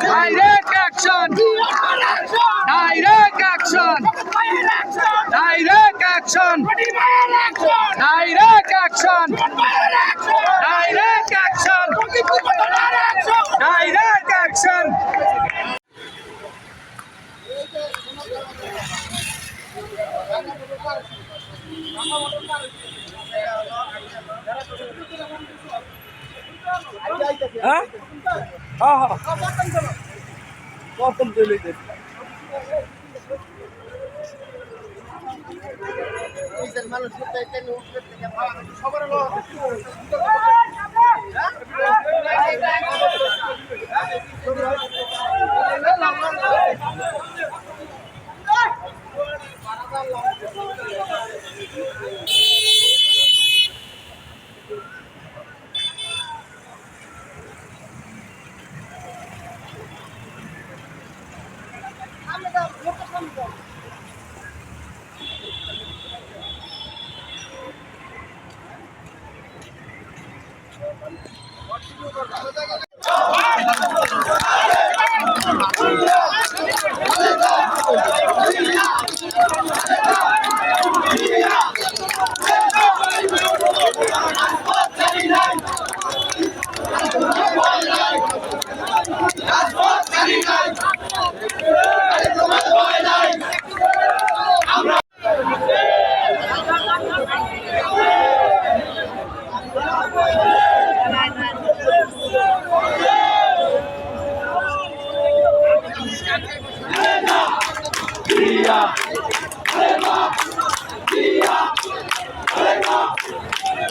Direct action! Direct action! Direct action! Direct action! Direct action! Direct action! Hah? Oh, welcome to it.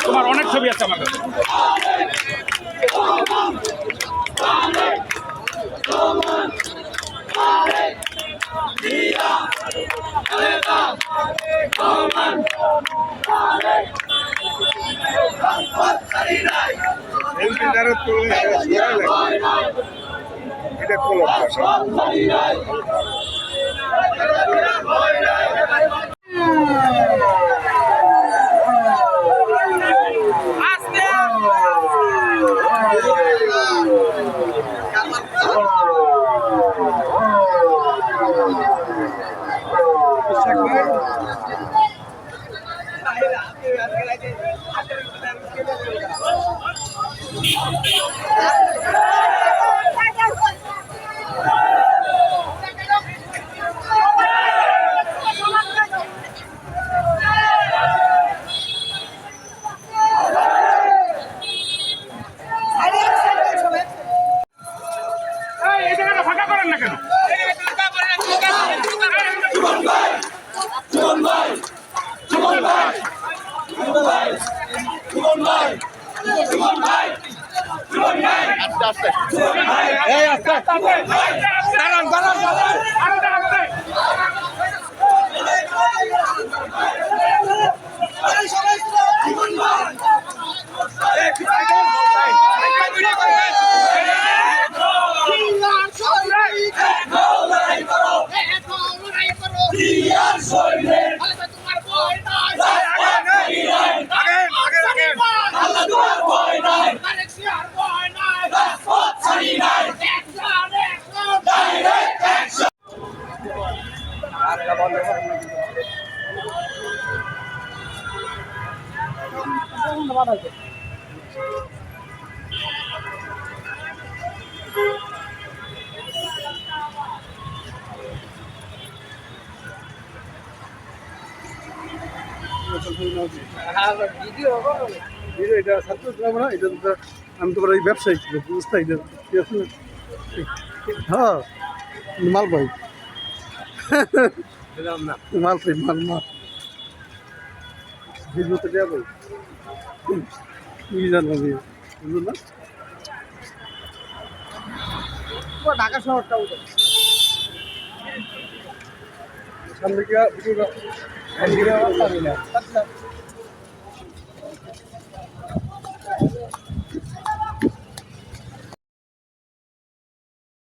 তোমার অনেক ছবি আছে আমার কাছে। এটা কোন এটা ছাত্র ছিলাম না, এটা তো আমি তোমার এই ব্যবসায়ী ছিল বুঝতে হ্যাঁ মাল ভাই মাল পাই মাল মাল বিদ্যুৎ যাবো কি জানো বুঝলো না ঢাকা শহরটা সামনে কি ভিডিও ভিডিও পাবি না